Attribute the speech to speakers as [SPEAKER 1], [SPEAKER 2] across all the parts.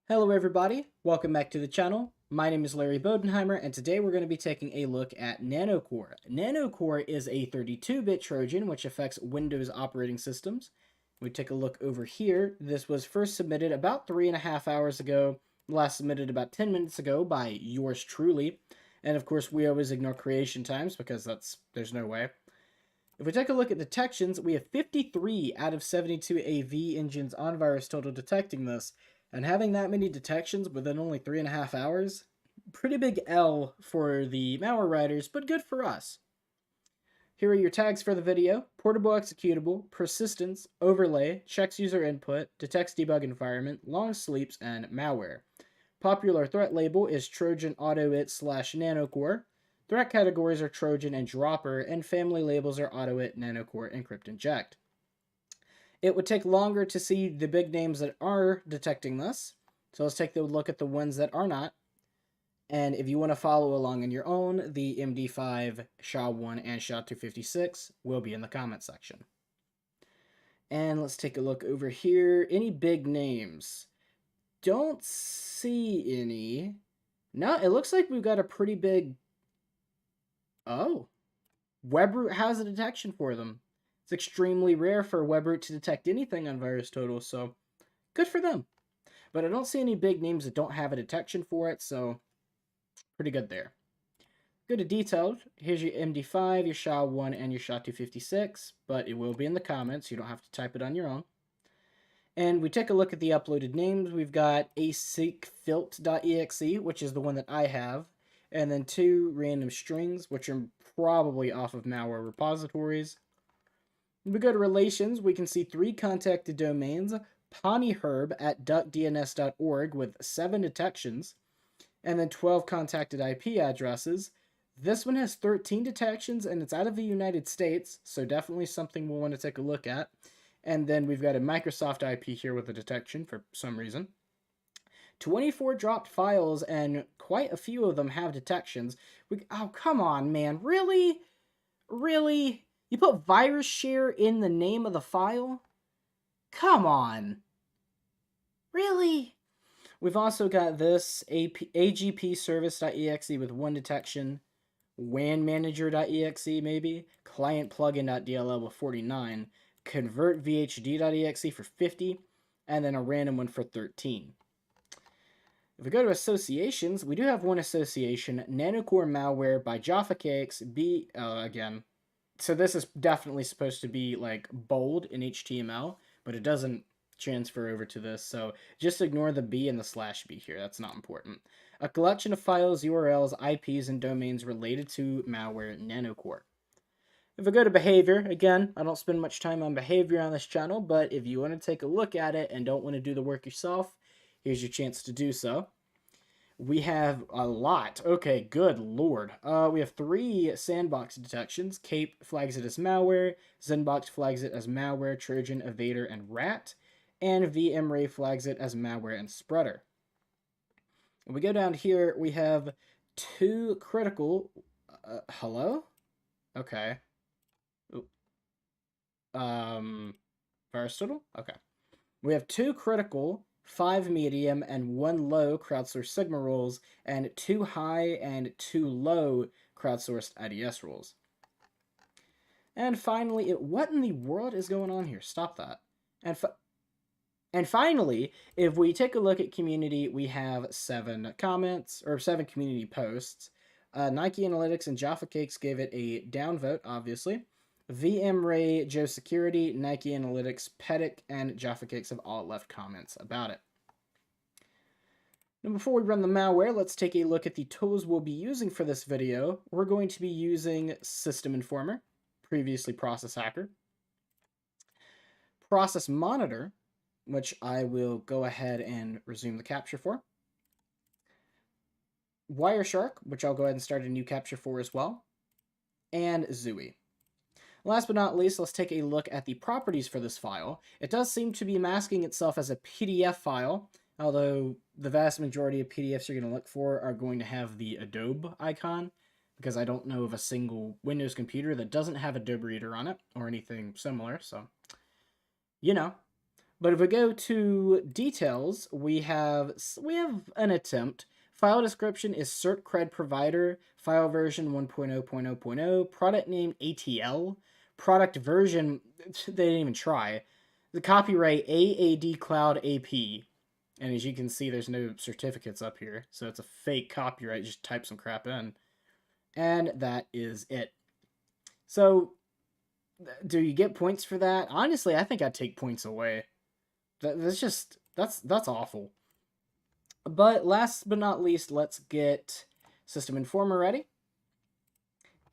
[SPEAKER 1] Hello everybody, welcome back to the channel. My name is Larry Bodenheimer, and today we're going to be taking a look at NanoCore. NanoCore is a 32-bit Trojan which affects Windows operating systems. We take a look over here. This was first submitted about 3.5 hours ago, last submitted about 10 minutes ago by yours truly. And of course, we always ignore creation times because there's no way. If we take a look at detections, we have 53 out of 72 AV engines on Virus Total detecting this. And having that many detections within only 3.5 hours, pretty big L for the malware writers, but good for us. Here are your tags for the video: portable executable, persistence, overlay, checks user input, detects debug environment, long sleeps, and malware. Popular threat label is Trojan AutoIt/NanoCore. Threat categories are Trojan and Dropper, and family labels are AutoIt, NanoCore, Encrypt, Inject. It would take longer to see the big names that are detecting this. So let's take a look at the ones that are not. And if you want to follow along on your own, the MD5, SHA-1, and SHA-256 will be in the comment section. And let's take a look over here. Any big names? Don't see any. No, it looks like we've got a pretty big... Oh. Webroot has a detection for them. It's extremely rare for Webroot to detect anything on VirusTotal, so good for them. But I don't see any big names that don't have a detection for it, so pretty good there. Go to detailed. Here's your MD5, your SHA-1, and your SHA-256, but it will be in the comments. You don't have to type it on your own. And we take a look at the uploaded names. We've got async.filt.exe, which is the one that I have, and then 2 random strings, which are probably off of malware repositories. If we go to relations, we can see 3 contacted domains: ponyherb at duckdns.org with 7 detections, and then 12 contacted IP addresses. This one has 13 detections, and it's out of the United States, so definitely something we'll want to take a look at. And then we've got a Microsoft IP here with a detection for some reason. 24 dropped files, and quite a few of them have detections. Oh, come on, man. Really? Really? You put virus share in the name of the file? Come on. Really? We've also got this agpservice.exe with 1 detection, wanmanager.exe maybe, clientplugin.dll with 49, convertvhd.exe for 50, and then a random one for 13. If we go to associations, we do have one association, NanoCore malware by JaffaCakes again. So this is definitely supposed to be like bold in HTML, but it doesn't transfer over to this, so just ignore the B and the /B here. That's not important. A collection of files, URLs, IPs, and domains related to malware NanoCore. If I go to behavior, again, I don't spend much time on behavior on this channel, but if you want to take a look at it and don't want to do the work yourself, here's your chance to do so. We have a lot. Okay, good lord. We have 3 sandbox detections. Cape flags it as malware. Zenbox flags it as malware, Trojan, Evader, and Rat. And VMRay flags it as malware and spreader. When we go down here, we have 2 critical... hello? Okay. Aristotle? Okay. We have 2 critical, 5 medium, and 1 low crowdsourced Sigma roles, and 2 high and 2 low crowdsourced IDS roles. And finally, what in the world is going on here? Stop that. And finally, if we take a look at community, we have 7 comments, or 7 community posts. Nike Analytics and JaffaCakes gave it a downvote, obviously. VMRay, Joe Security, Nike Analytics, Pedic, and JaffaCakes have all left comments about it. Now, before we run the malware, let's take a look at the tools we'll be using for this video. We're going to be using System Informer, previously Process Hacker, Process Monitor, which I will go ahead and resume the capture for, Wireshark, which I'll go ahead and start a new capture for as well, and Zooey. Last but not least, let's take a look at the properties for this file. It does seem to be masking itself as a PDF file, although the vast majority of PDFs you're going to look for are going to have the Adobe icon, because I don't know of a single Windows computer that doesn't have Adobe Reader on it, or anything similar, so, you know. But if we go to details, we have an attempt. File description is cert cred provider, file version 1.0.0.0, product name ATL, product version, they didn't even try. The copyright AAD Cloud AP. And as you can see, there's no certificates up here, so it's a fake copyright. Just type some crap in. And that is it. So, do you get points for that? Honestly, I think I'd take points away. That's awful. But last but not least, let's get System Informer ready.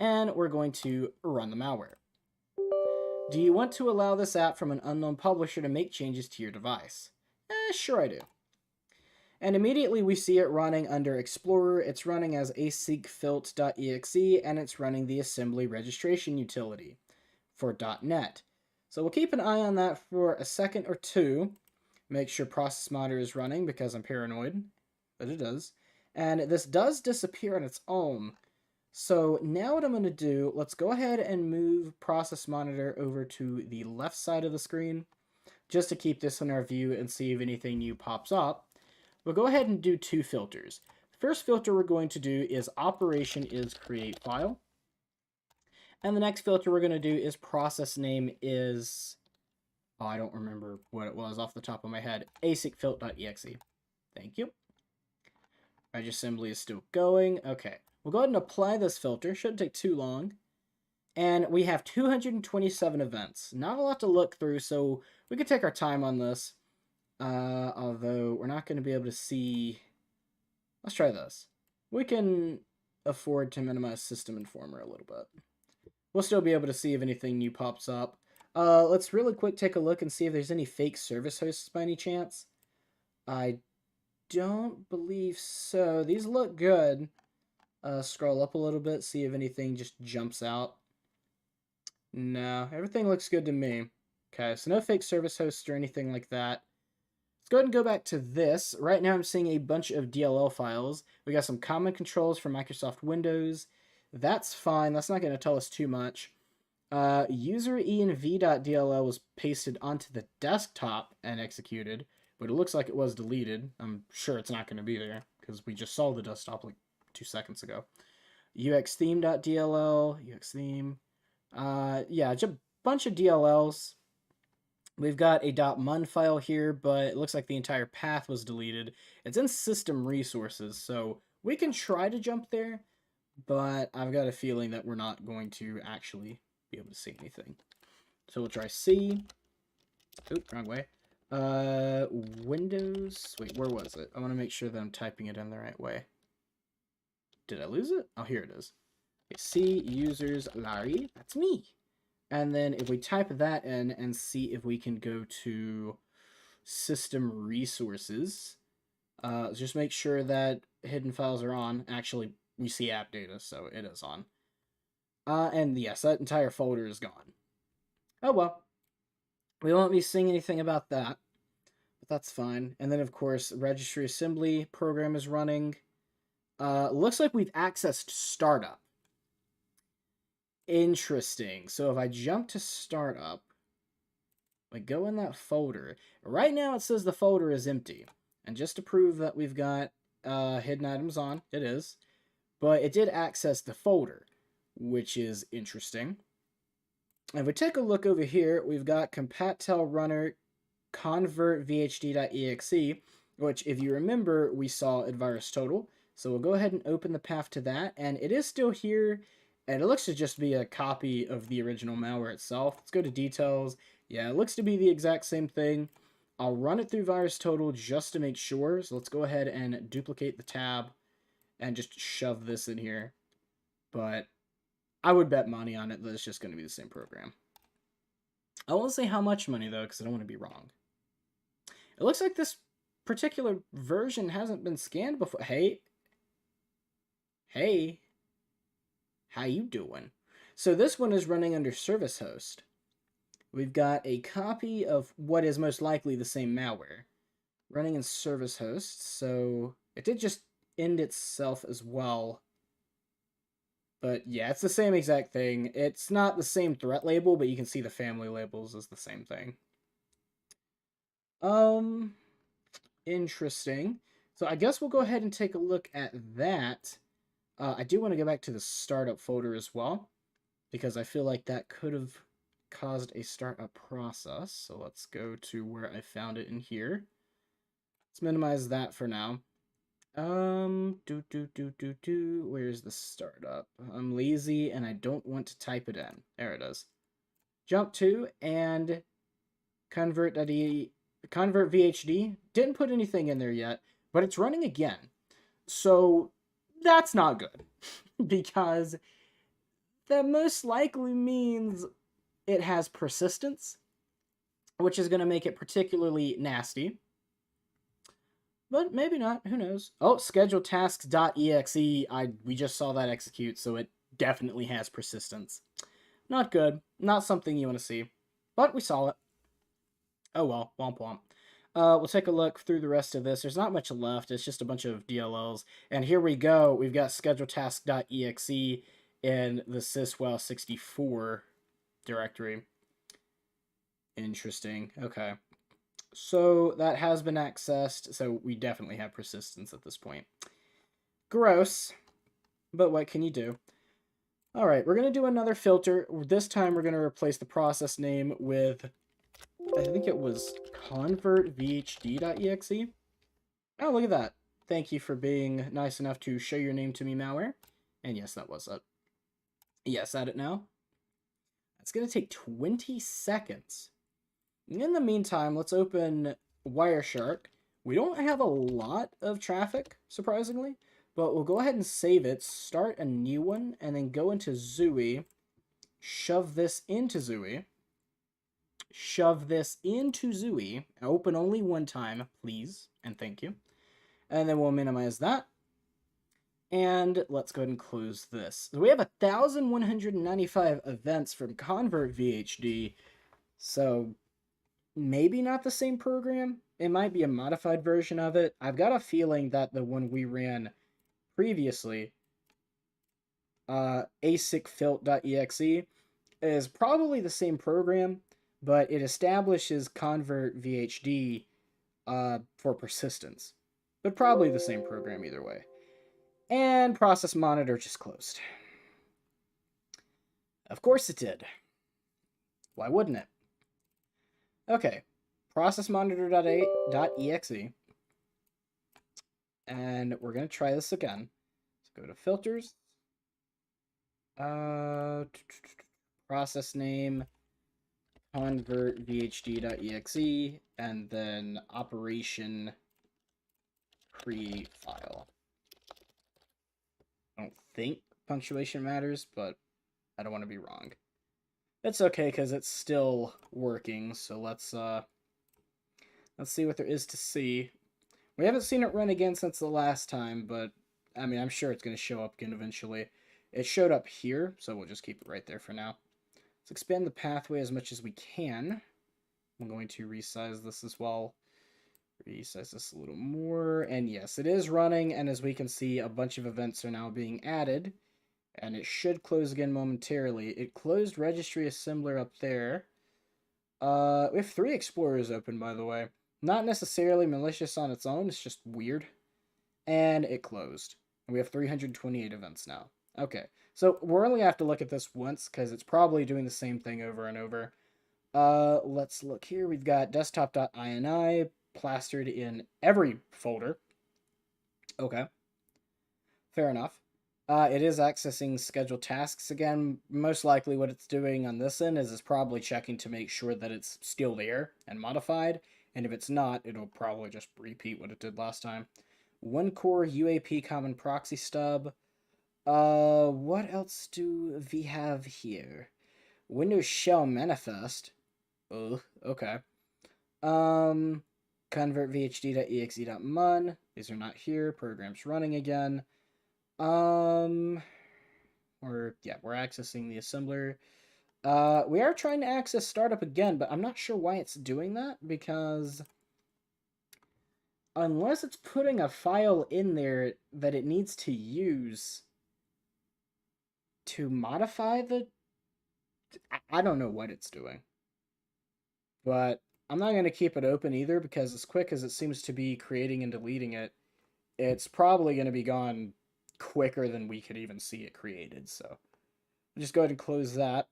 [SPEAKER 1] And we're going to run the malware. Do you want to allow this app from an unknown publisher to make changes to your device? Sure I do. And immediately we see it running under Explorer. It's running as async.filt.exe, and it's running the assembly registration utility for .NET. So we'll keep an eye on that for a second or two. Make sure process monitor is running because I'm paranoid that it does. And this does disappear on its own. So now what I'm going to do, let's go ahead and move process monitor over to the left side of the screen just to keep this in our view and see if anything new pops up. We'll go ahead and do two filters. The first filter we're going to do is operation is create file. And the next filter we're going to do is process name is, oh, I don't remember what it was off the top of my head, async.filt.exe. Thank you. Reg assembly is still going. Okay, we'll go ahead and apply this filter. Shouldn't take too long. And we have 227 events. Not a lot to look through, so we could take our time on this. Although we're not going to be able to see. Let's try this. We can afford to minimize System Informer a little bit. We'll still be able to see if anything new pops up. Let's really quick take a look and see if there's any fake service hosts by any chance. I don't believe so. These look good. Scroll up a little bit, see if anything just jumps out. No, everything looks good to me. Okay, so no fake service hosts or anything like that. Let's go ahead and go back to this. Right now I'm seeing a bunch of DLL files. We got some common controls for Microsoft Windows. That's fine. That's not going to tell us too much. User env.dll was pasted onto the desktop and executed, but it looks like it was deleted. I'm sure it's not going to be there because we just saw the desktop like 2 seconds ago. uxtheme.dll, uxtheme. Yeah, just a bunch of DLLs. We've got a .mun file here, but it looks like the entire path was deleted. It's in system resources, so we can try to jump there, but I've got a feeling that we're not going to actually be able to see anything. So we'll try C. Oop, wrong way. Windows. Wait, where was it? I want to make sure that I'm typing it in the right way. Did I lose it? Oh, here it is. Okay, C users Larry. That's me. And then if we type that in and see if we can go to system resources, just make sure that hidden files are on. Actually, we see app data, so it is on. And yes, that entire folder is gone. Oh well. We won't be seeing anything about that, but that's fine. And then, of course, registry assembly program is running. Looks like we've accessed startup. Interesting. So if I jump to startup, I go in that folder. Right now it says the folder is empty. And just to prove that we've got hidden items on, it is. But it did access the folder, which is interesting. If we take a look over here, we've got compattel runner convert vhd.exe, which if you remember, we saw at VirusTotal. So we'll go ahead and open the path to that, and it is still here, and it looks to just be a copy of the original malware itself. Let's go to details. Yeah, it looks to be the exact same thing. I'll run it through VirusTotal just to make sure. So let's go ahead and duplicate the tab and just shove this in here. But I would bet money on it that it's just going to be the same program. I won't say how much money, though, because I don't want to be wrong. It looks like this particular version hasn't been scanned before. Hey, how you doing? So this one is running under service host. We've got a copy of what is most likely the same malware running in service host. So it did just end itself as well. But yeah, it's the same exact thing. It's not the same threat label, but you can see the family labels as the same thing. Um, Interesting. So I guess we'll go ahead and take a look at that. I do want to go back to the startup folder as well, because I feel like that could have caused a startup process. So let's go to where I found it in here. Let's minimize that for now. Where's the startup? I'm lazy and I don't want to type it in. There it is. Jump to and convert VHD. Didn't put anything in there yet, but it's running again. So that's not good because that most likely means it has persistence, which is going to make it particularly nasty. But maybe not. Who knows? Oh, schedule tasks.exe. We just saw that execute, so it definitely has persistence. Not good. Not something you want to see. But we saw it. Oh well, womp womp. We'll take a look through the rest of this. There's not much left. It's just a bunch of DLLs. And here we go. We've got scheduletask.exe in the syswow64 directory. Interesting. Okay. So that has been accessed. So we definitely have persistence at this point. Gross. But what can you do? All right, we're going to do another filter. This time we're going to replace the process name with, I think it was convertvhd.exe. Oh, look at that. Thank you for being nice enough to show your name to me, malware. And yes, that was it. Yes, add it now. It's going to take 20 seconds. In the meantime, let's open Wireshark. We don't have a lot of traffic, surprisingly, but we'll go ahead and save it, start a new one, and then go into Zooey, shove this into Zooey, open only one time, please, and thank you. And then we'll minimize that. And let's go ahead and close this. So we have 1,195 events from convertvhd, so maybe not the same program. It might be a modified version of it. I've got a feeling that the one we ran previously, asicfilt.exe, is probably the same program, but it establishes convertvhd for persistence. But probably the same program either way. And process monitor just closed. Of course it did. Why wouldn't it? Okay, process monitor.exe. And we're going to try this again. Let's go to filters. Process name, convertvhd.exe, and then operation create file. I don't think punctuation matters, but I don't want to be wrong. It's okay because it's still working, so let's see what there is to see. We haven't seen it run again since the last time, but I mean, I'm sure it's going to show up again eventually. It showed up here, so we'll just keep it right there for now. Let's expand the pathway as much as we can. I'm going to resize this as well. Resize this a little more, and yes, it is running, and as we can see, a bunch of events are now being added, and it should close again momentarily. It closed registry assembler up there. We have 3 explorers open, by the way. Not necessarily malicious on its own, it's just weird. And it closed. And we have 328 events now. Okay, so we're only have to look at this once, because it's probably doing the same thing over and over. Let's look here. We've got desktop.ini plastered in every folder. Okay. Fair enough. It is accessing scheduled tasks again. Most likely what it's doing on this end is it's probably checking to make sure that it's still there and modified. And if it's not, it'll probably just repeat what it did last time. One core UAP common proxy stub. What else do we have here? Windows shell manifest. Ugh, okay. Convertvhd.exe.mun. These are not here. Program's running again. We're accessing the assembler. We are trying to access startup again, but I'm not sure why it's doing that, because unless it's putting a file in there that it needs to use to modify the... I don't know what it's doing. But I'm not going to keep it open either, because as quick as it seems to be creating and deleting it, it's probably going to be gone quicker than we could even see it created. So we'll just go ahead and close that.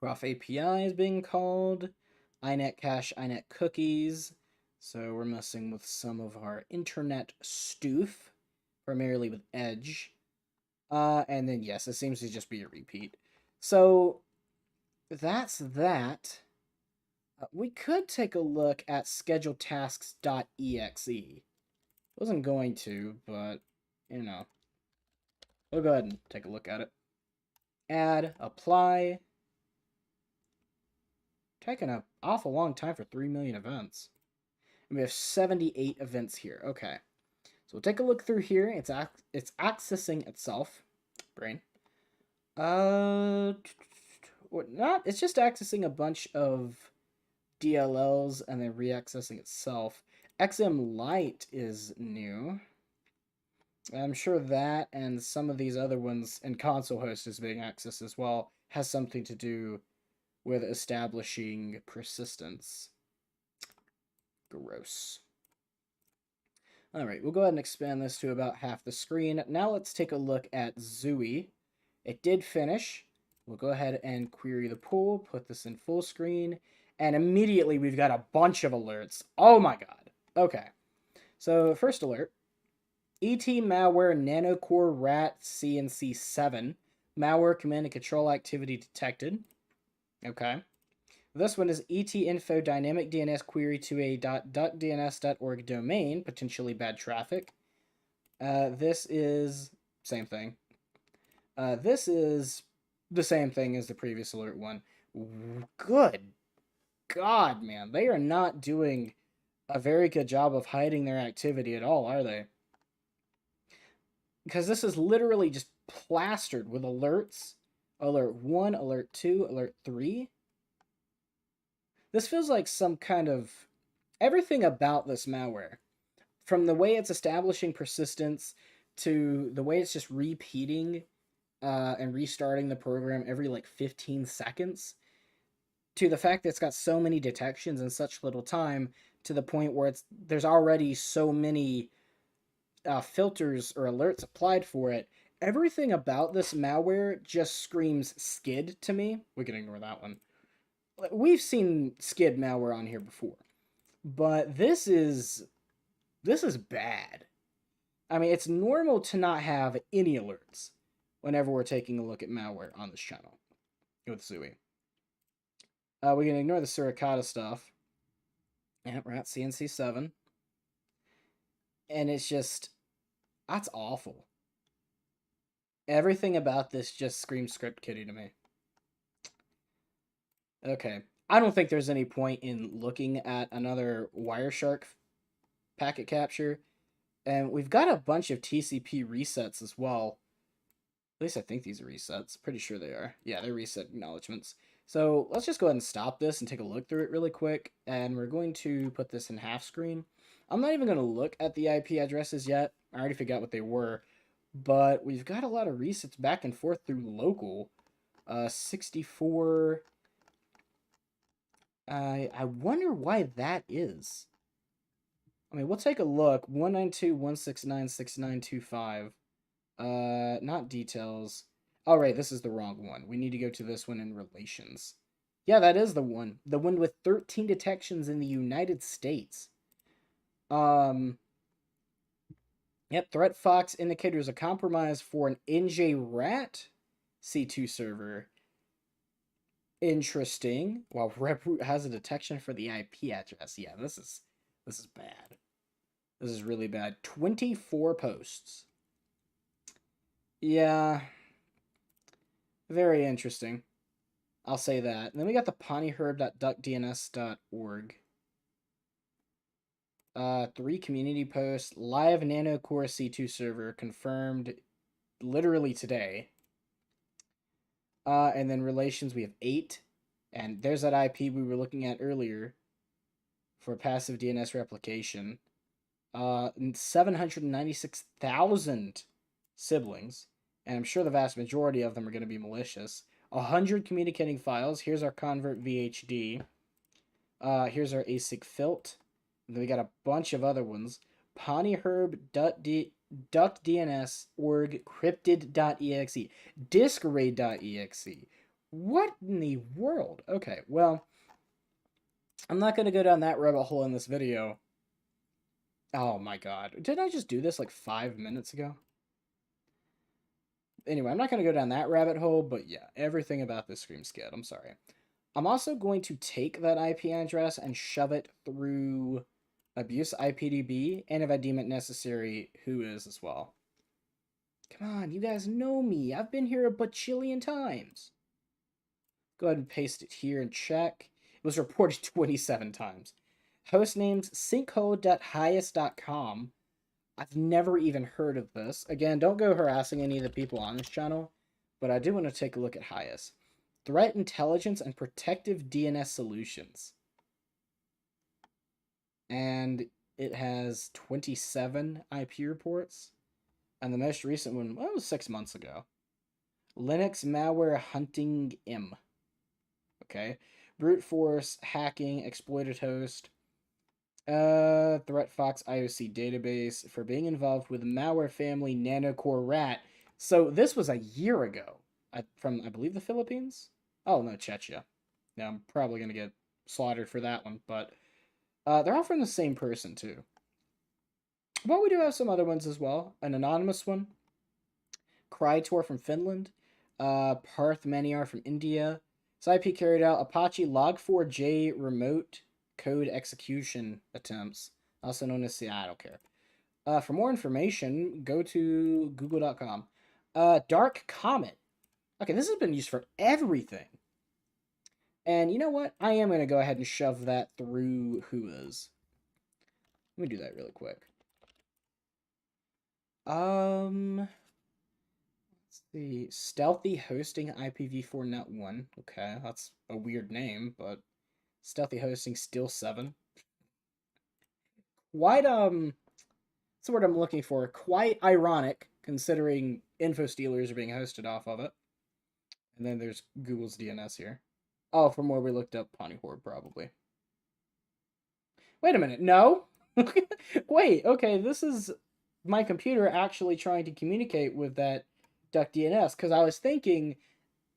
[SPEAKER 1] Prof API is being called. inet cache, inet cookies. So we're messing with some of our internet stoof, primarily with Edge. And then, yes, it seems to just be a repeat. So that's that. We could take a look at scheduletasks.exe. Wasn't going to, but, you know. We'll go ahead and take a look at it. Add, apply. Taking an awful long time for 3 million events. And we have 78 events here. Okay. So we'll take a look through here. It's accessing itself. Brain. Not. It's just accessing a bunch of DLLs and then reaccessing itself. XM Lite is new. I'm sure that and some of these other ones, and console host is being accessed as well, has something to do with establishing persistence. Gross. Alright, we'll go ahead and expand this to about half the screen. Now let's take a look at Zooey. It did finish. We'll go ahead and query the pool, put this in full screen, and immediately we've got a bunch of alerts. Oh my god. Okay. So, first alert. ET malware NanoCore rat CNC7. Malware command and control activity detected. Okay. This one is ET info dynamic DNS query to a .duckdns.org domain, potentially bad traffic. This is same thing. This is the same thing as the previous alert one. Good God, man. They are not doing a very good job of hiding their activity at all, are they? Because this is literally just plastered with alerts. Alert 1, Alert 2, Alert 3. This feels like some kind of... Everything about this malware, from the way it's establishing persistence to the way it's just repeating and restarting the program every like 15 seconds, to the fact that it's got so many detections in such little time, to the point where there's already so many filters or alerts applied for it. Everything about this malware just screams skid to me. We can ignore that one. We've seen skid malware on here before, but this is bad. I mean, it's normal to not have any alerts whenever we're taking a look at malware on this channel with Zooey. We can ignore the suricata stuff. Yeah, we're at CNC7. And it's just, that's awful. Everything about this just screams script kiddie to me. Okay. I don't think there's any point in looking at another Wireshark packet capture. And we've got a bunch of TCP resets as well. At least I think these are resets. Pretty sure they are. Yeah, they're reset acknowledgements. So let's just go ahead and stop this and take a look through it really quick. And we're going to put this in half screen. I'm not even going to look at the IP addresses yet. I already forgot what they were. But we've got a lot of resets back and forth through local. 64... I wonder why that is. I mean, we'll take a look. 192.169.6925. Not details. All right, this is the wrong one. We need to go to this one in relations. Yeah, that is the one. The one with 13 detections in the United States. Yep, threat fox indicator is a compromise for an NJRAT C2 server. Interesting. While reproot has a detection for the IP address. Yeah, this is bad. This is really bad. 24 posts. Yeah. Very interesting. I'll say that. And then we got the ponyherb.duckdns.org. 3 community posts. Live NanoCore C2 server confirmed literally today. And then relations, we have 8. And there's that IP we were looking at earlier for passive DNS replication. 796,000 siblings. And I'm sure the vast majority of them are going to be malicious. 100 communicating files. Here's our convert VHD. Here's our async filt. And then we got a bunch of other ones. Ponyherb, DuckDNS, org, cryptid.exe, diskarray.exe. What in the world? Okay, well, I'm not going to go down that rabbit hole in this video. Oh my god. Didn't I just do this like 5 minutes ago? Anyway, I'm not going to go down that rabbit hole, but yeah, everything about this screams skid. I'm sorry. I'm also going to take that IP address and shove it through abuse IPDB, and if I deem it necessary, whois as well. Come on, you guys know me. I've been here a bajillion times. Go ahead and paste it here and check. It was reported 27 times. Hostnames sinkhole.highest.com. I've never even heard of this. Again, don't go harassing any of the people on this channel, but I do want to take a look at highest. Threat intelligence and protective DNS solutions. And it has 27 IP reports. And the most recent one, well, it was 6 months ago. Linux malware hunting M. Okay. Brute force hacking exploited host. ThreatFox IOC database for being involved with malware family NanoCore rat. So this was a year ago. From, I believe, the Philippines? Oh, no, Czechia. Now, I'm probably going to get slaughtered for that one, but they're all from the same person, too. But we do have some other ones as well. An anonymous one. Krytor from Finland. Parth Maniar from India. This IP carried out Apache Log4j remote code execution attempts, also known as I don't care. For more information, go to google.com. Dark Comet. Okay, this has been used for everything. And you know what? I am going to go ahead and shove that through whois. Let me do that really quick. Let's see. Stealthy Hosting IPv4 Net 1. Okay, that's a weird name, but Stealthy Hosting still 7. Quite, that's the word I'm looking for. Quite ironic, considering info stealers are being hosted off of it. And then there's Google's DNS here. Oh, from where we looked up Ponyhorb, probably. Wait a minute, no? Wait, okay, this is my computer actually trying to communicate with that DuckDNS, because I was thinking,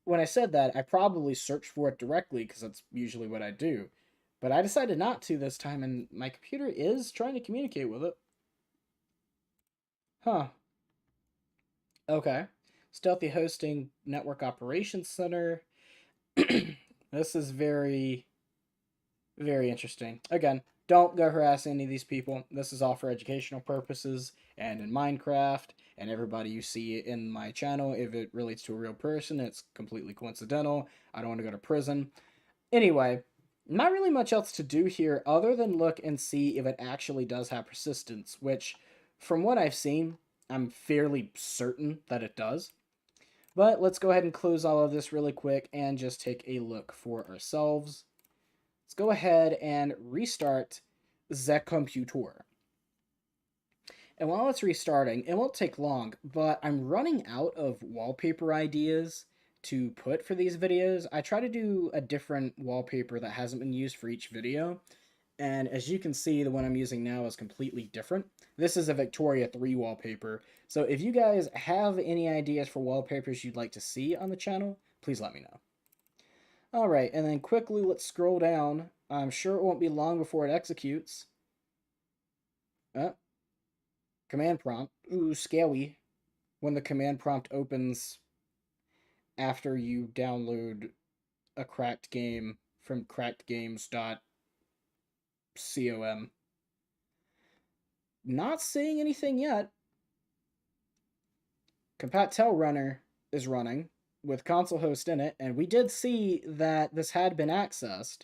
[SPEAKER 1] when I said that, I probably searched for it directly, because that's usually what I do. But I decided not to this time, and my computer is trying to communicate with it. Huh. Okay. Stealthy Hosting Network Operations Center. This is very, very interesting. Again, don't go harass any of these people. This is all for educational purposes. And in Minecraft, and everybody you see in my channel, if it relates to a real person, it's completely coincidental. I don't want to go to prison. Anyway, not really much else to do here other than look and see if it actually does have persistence, which, from what I've seen, I'm fairly certain that it does. But let's go ahead and close all of this really quick and just take a look for ourselves. Let's go ahead and restart the computer. And while it's restarting, it won't take long, but I'm running out of wallpaper ideas to put for these videos. I try to do a different wallpaper that hasn't been used for each video. And as you can see, the one I'm using now is completely different. This is a Victoria 3 wallpaper. So if you guys have any ideas for wallpapers you'd like to see on the channel, please let me know. Alright, and then quickly let's scroll down. I'm sure it won't be long before it executes. Command prompt. Ooh, scary. When the command prompt opens after you download a cracked game from crackedgames.com. Not seeing anything yet. Compat.tel runner is running with console host in it, and we did see that this had been accessed.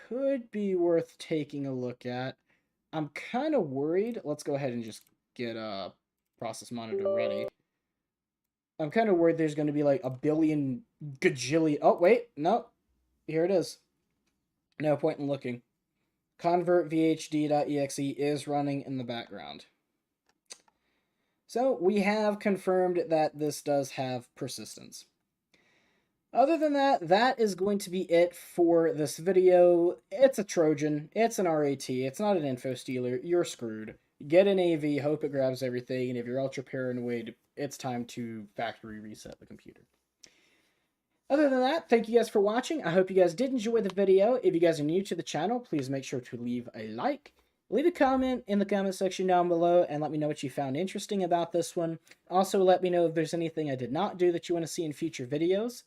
[SPEAKER 1] Could be worth taking a look at. I'm kind of worried. Let's go ahead and just get a process monitor ready. I'm kind of worried there's going to be like a billion gajillion. Oh, wait. No. Here it is. No point in looking. Convertvhd.exe is running in the background. So we have confirmed that this does have persistence. Other than that, that is going to be it for this video. It's a Trojan. It's an RAT. It's not an info stealer. You're screwed. Get an AV, hope it grabs everything, and if you're ultra paranoid, it's time to factory reset the computer. Other than that, thank you guys for watching. I hope you guys did enjoy the video. If you guys are new to the channel, please make sure to leave a like. Leave a comment in the comment section down below and let me know what you found interesting about this one. Also, let me know if there's anything I did not do that you want to see in future videos.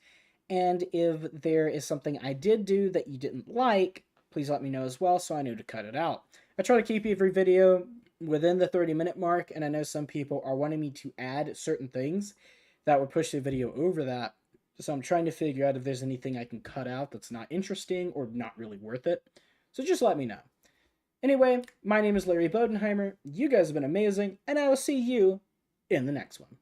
[SPEAKER 1] And if there is something I did do that you didn't like, please let me know as well so I know to cut it out. I try to keep every video within the 30-minute mark, and I know some people are wanting me to add certain things that would push the video over that. So I'm trying to figure out if there's anything I can cut out that's not interesting or not really worth it. So just let me know. Anyway, my name is Larry Bodenheimer. You guys have been amazing, and I will see you in the next one.